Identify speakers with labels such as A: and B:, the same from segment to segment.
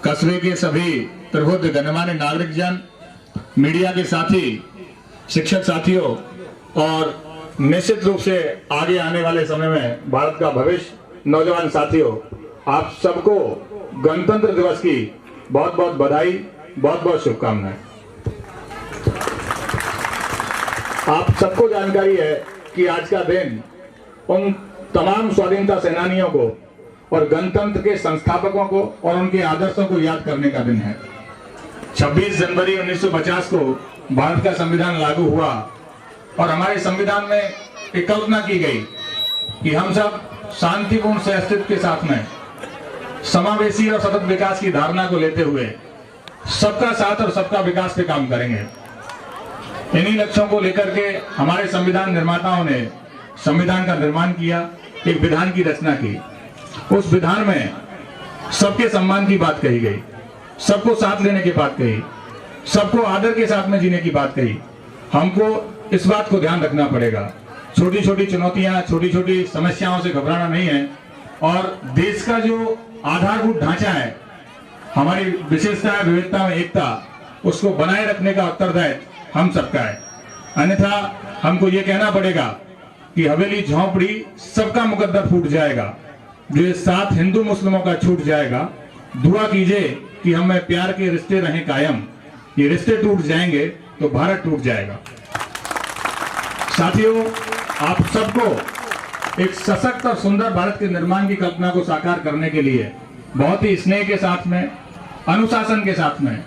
A: कस्बे के सभी प्रबुद्ध गणमान्य नागरिक जन, मीडिया के साथी, शिक्षक साथियों और निश्चित रूप से आगे आने वाले समय में भारत का भविष्य नौजवान साथियों, आप सबको गणतंत्र दिवस की बहुत बहुत बधाई, बहुत बहुत शुभकामनाएं। आप सबको जानकारी है कि आज का दिन उन तमाम स्वाधीनता सेनानियों को और गणतंत्र के संस्थापकों को और उनके आदर्शों को याद करने का दिन है। 26 जनवरी 1950 को भारत का संविधान लागू हुआ और हमारे संविधान में एक कल्पना की गई कि हम सब शांतिपूर्ण से अस्तित्व के साथ में समावेशी और सतत विकास की धारणा को लेते हुए सबका साथ और सबका विकास पे काम करेंगे। इन्हीं लक्ष्यों को लेकर के हमारे संविधान निर्माताओं ने संविधान का निर्माण किया, एक विधान की रचना की। उस विधान में सबके सम्मान की बात कही गई, सबको साथ लेने की बात कही, सबको आदर के साथ में जीने की बात कही। हमको इस बात को ध्यान रखना पड़ेगा, छोटी छोटी चुनौतियां, छोटी छोटी समस्याओं से घबराना नहीं है और देश का जो आधारभूत ढांचा है, हमारी विशेषता विविधता में एकता, उसको बनाए रखने का उत्तरदायित्व हम सबका है। अन्यथा हमको ये कहना पड़ेगा कि हवेली झोंपड़ी सबका मुकद्दर फूट जाएगा, जो ये साथ हिंदू मुस्लिमों का छूट जाएगा। दुआ कीजिए कि हमें प्यार के रिश्ते रहें कायम, ये रिश्ते टूट जाएंगे तो भारत टूट जाएगा। साथियों, आप सबको एक सशक्त और सुंदर भारत के निर्माण की कल्पना को साकार करने के लिए बहुत ही स्नेह के साथ में, अनुशासन के साथ में,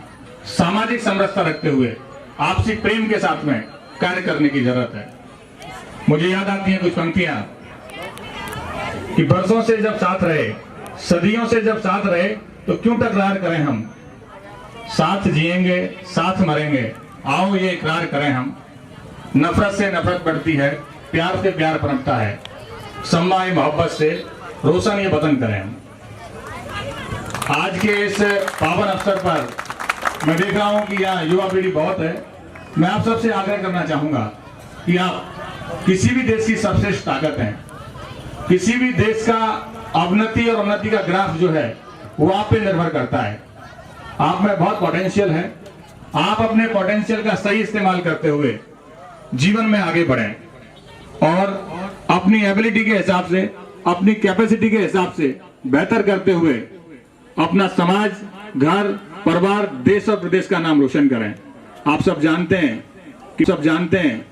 A: सामाजिक समरसता रखते हुए, आपसी प्रेम के साथ में कार्य करने की जरूरत है। मुझे याद आती हैं कुछ पंक्तियां कि बरसों से जब साथ रहे, सदियों से जब साथ रहे, तो क्यों तकरार करें हम, साथ जिएंगे साथ मरेंगे, आओ ये इकरार करें हम। नफरत से नफरत बढ़ती है, प्यार से प्यार पनपता है, सम्मान मोहब्बत से रोशन ये वतन करें हम। आज के इस पावन अवसर पर मैं देख रहा हूं कि यहाँ युवा पीढ़ी बहुत है। मैं आप सबसे आग्रह करना चाहूंगा कि आप किसी भी देश की सर्वश्रेष्ठ ताकत हैं, किसी भी देश का अवनति और उन्नति का ग्राफ जो है वो आप पे निर्भर करता है। आप में बहुत पोटेंशियल है, आप अपने पोटेंशियल का सही इस्तेमाल करते हुए जीवन में आगे बढ़ें और अपनी एबिलिटी के हिसाब से, अपनी कैपेसिटी के हिसाब से बेहतर करते हुए अपना समाज, घर, परिवार, देश और प्रदेश का नाम रोशन करें। आप सब जानते हैं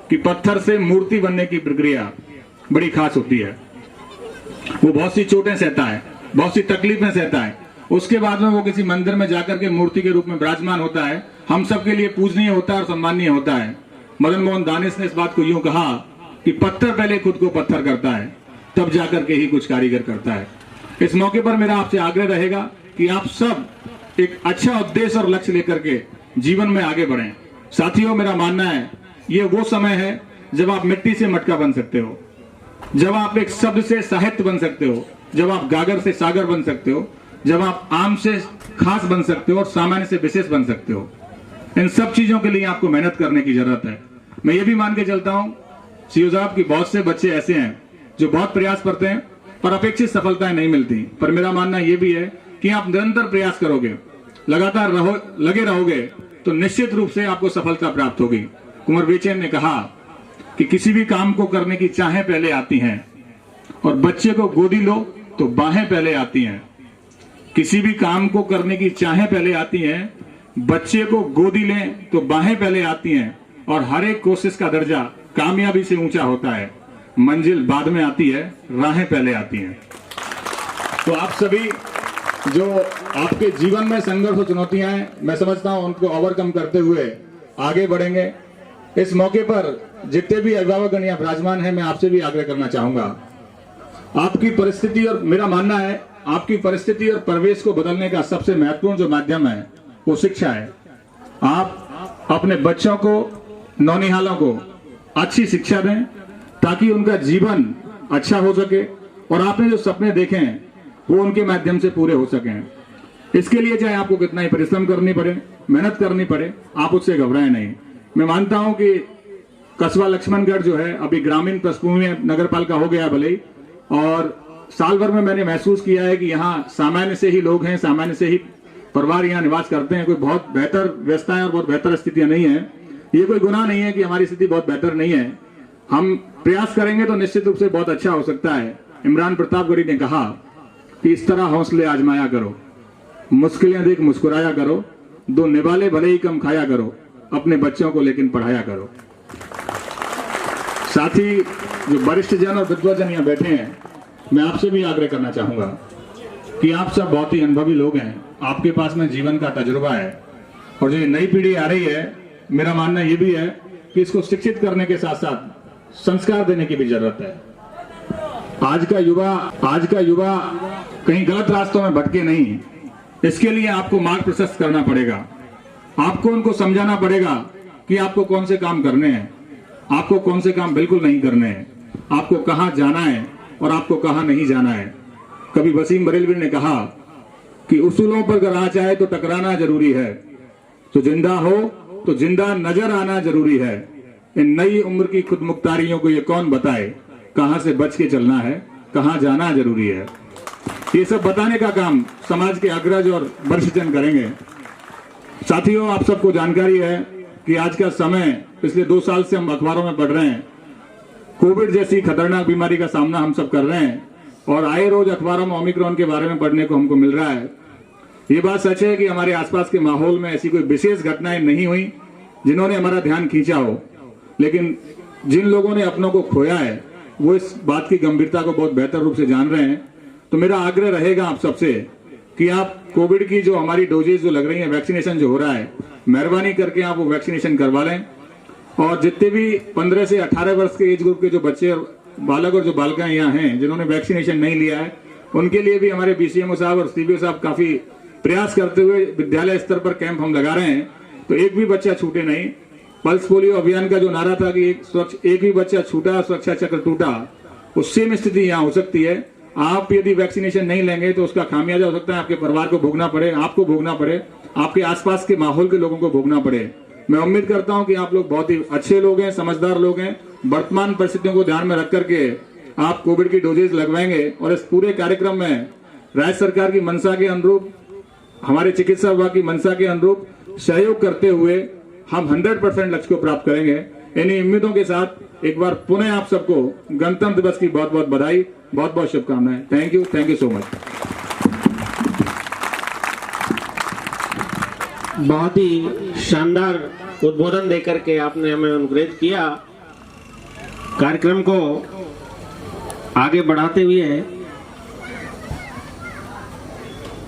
A: कि पत्थर से मूर्ति बनने की प्रक्रिया बड़ी खास होती है। वो बहुत सी चोटें सहता है, बहुत सी तकलीफें सहता है, उसके बाद में वो किसी मंदिर में जाकर के मूर्ति के रूप में विराजमान होता है, हम सबके लिए पूजनीय होता है और सम्माननीय होता है। मदन मोहन दानिश ने इस बात को यूं कहा कि पत्थर पहले खुद को पत्थर करता है, तब जाकर के ही कुछ कारीगर करता है। इस मौके पर मेरा आपसे आग्रह रहेगा कि आप सब एक अच्छा उद्देश्य और लक्ष्य लेकर के जीवन में आगे बढ़ें। साथियों, मेरा मानना है ये वो समय है जब आप मिट्टी से मटका बन सकते हो, जब आप एक शब्द से साहित्य बन सकते हो, जब आप गागर से सागर बन सकते हो, जब आप आम से खास बन सकते हो और सामान्य से विशेष बन सकते हो। इन सब चीजों के लिए आपको मेहनत करने की जरूरत है। मैं ये भी मान के चलता हूं सीओ साहब की बहुत से बच्चे ऐसे हैं जो बहुत प्रयास करते हैं पर अपेक्षित सफलताएं नहीं मिलती, पर मेरा मानना ये भी है कि आप निरंतर प्रयास करोगे, लगातार लगे रहोगे तो निश्चित रूप से आपको सफलता प्राप्त होगी। कुंवर बेचैन ने कहा कि किसी भी काम को करने की चाहें पहले आती हैं और बच्चे को गोदी लो तो बाहें पहले आती हैं। किसी भी काम को करने की चाहें पहले आती हैं, बच्चे को गोदी लें तो बाहें पहले आती हैं और हर एक कोशिश का दर्जा कामयाबी से ऊंचा होता है। मंजिल बाद में आती है, राहें पहले आती हैं। तो आप सभी जो आपके जीवन में संघर्ष और चुनौतियां हैं, मैं समझता हूं उनको ओवरकम करते हुए आगे बढ़ेंगे। इस मौके पर जितने भी अभिभावकगण यहाँ विराजमान हैं, मैं आपसे भी आग्रह करना चाहूंगा, आपकी परिस्थिति और मेरा मानना है आपकी परिस्थिति और परिवेश को बदलने का सबसे महत्वपूर्ण जो माध्यम है वो शिक्षा है। आप अपने बच्चों को, नौनिहालों को अच्छी शिक्षा दें ताकि उनका जीवन अच्छा हो सके और आपने जो सपने देखे हैं वो उनके माध्यम से पूरे हो सकें। इसके लिए चाहे आपको कितना ही परिश्रम करनी पड़े, मेहनत करनी पड़े, आप उससे घबराएं नहीं। मैं मानता हूं कि कस्बा लक्ष्मणगढ़ जो है अभी ग्रामीण पृष्ठभूमि में नगर पालिका हो गया भले ही, और साल भर में मैंने महसूस किया है कि यहाँ सामान्य से ही लोग हैं, सामान्य से ही परिवार यहाँ निवास करते हैं, कोई बहुत बेहतर व्यवस्थाएं और बहुत बेहतर स्थितियां नहीं है। ये कोई गुनाह नहीं है कि हमारी स्थिति बहुत बेहतर नहीं है। हम प्रयास करेंगे तो निश्चित रूप से बहुत अच्छा हो सकता है। इमरान प्रतापगढ़ी ने कहा कि इस तरह हौसले आजमाया करो, मुश्किलें देख मुस्कुराया करो, दो निवाले भले ही कम खाया करो, अपने बच्चों को लेकिन पढ़ाया करो। साथ ही जो वरिष्ठ जन और विद्वजन यहाँ बैठे हैं, मैं आपसे भी आग्रह करना चाहूंगा कि आप सब बहुत ही अनुभवी लोग हैं, आपके पास में जीवन का तजुर्बा है, और जो नई पीढ़ी आ रही है, मेरा मानना ये भी है कि इसको शिक्षित करने के साथ साथ संस्कार देने की भी जरूरत है। आज का युवा कहीं गलत रास्तों में भटके नहीं, इसके लिए आपको मार्ग प्रशस्त करना पड़ेगा। आपको उनको समझाना पड़ेगा कि आपको कौन से काम करने हैं, आपको कौन से काम बिल्कुल नहीं करने हैं, आपको कहां जाना है और आपको कहां नहीं जाना है। कभी वसीम बरेलवी ने कहा कि उसूलों पर अगर आ जाए तो टकराना जरूरी है, तो जिंदा हो तो जिंदा नजर आना जरूरी है। इन नई उम्र की खुद मुख्तारियों को ये कौन बताए, कहां से बच के चलना है, कहां जाना जरूरी है। ये सब बताने का काम समाज के अग्रज और वरिष्ठजन करेंगे। साथियों, आप सबको जानकारी है कि आज का समय, पिछले 2 साल से हम अखबारों में पढ़ रहे हैं, कोविड जैसी खतरनाक बीमारी का सामना हम सब कर रहे हैं, और आए रोज अखबारों में ओमिक्रॉन के बारे में पढ़ने को हमको मिल रहा है। ये बात सच है कि हमारे आसपास के माहौल में ऐसी कोई विशेष घटनाएं नहीं हुई जिन्होंने हमारा ध्यान खींचा हो, लेकिन जिन लोगों ने अपनों को खोया है वो इस बात की गंभीरता को बहुत बेहतर रूप से जान रहे हैं। तो मेरा आग्रह रहेगा आप सबसे कि आप कोविड की जो हमारी डोजेज जो लग रही है, वैक्सीनेशन जो हो रहा है, मेहरबानी करके आप वो वैक्सीनेशन करवा लें। और जितने भी 15 से 18 वर्ष के एज ग्रुप के जो बच्चे और बालक और जो बालिकाएं यहाँ हैं जिन्होंने वैक्सीनेशन नहीं लिया है, उनके लिए भी हमारे बीसीएमओ साहब और सीबीओ साहब काफी प्रयास करते हुए विद्यालय स्तर पर कैंप हम लगा रहे हैं, तो एक भी बच्चा छूटे नहीं। पल्स पोलियो अभियान का जो नारा था कि एक भी बच्चा छूटा सुरक्षा चक्र टूटा, उस सेम स्थिति यहाँ हो सकती है। आप यदि वैक्सीनेशन नहीं लेंगे तो उसका खामियाजा हो सकता है आपके परिवार को भोगना पड़े, आपको भोगना पड़े, आपके आसपास के माहौल के लोगों को भोगना पड़े। मैं उम्मीद करता हूं कि आप लोग बहुत ही अच्छे लोग हैं, समझदार लोग हैं, वर्तमान परिस्थितियों को ध्यान में रख करके आप कोविड की डोजेज लगवाएंगे, और इस पूरे कार्यक्रम में राज्य सरकार की मंशा के अनुरूप, हमारे चिकित्सा विभाग की मंशा के अनुरूप सहयोग करते हुए हम 100% लक्ष्य को प्राप्त करेंगे। इन्हीं उम्मीदों के साथ एक बार पुनः आप सबको गणतंत्र दिवस की बहुत बहुत बधाई, बहुत बहुत शुभकामनाएं। Thank you so much.
B: बहुत ही शानदार उद्बोधन देकर के आपने हमें अनुग्रहित किया। कार्यक्रम को आगे बढ़ाते हुए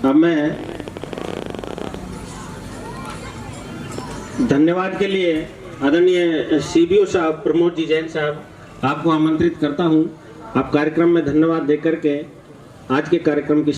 B: अब मैं धन्यवाद के लिए आदरणीय सीबीओ साहब प्रमोद जी जैन साहब आपको आमंत्रित करता हूं। आप कार्यक्रम में धन्यवाद देकर के आज के कार्यक्रम की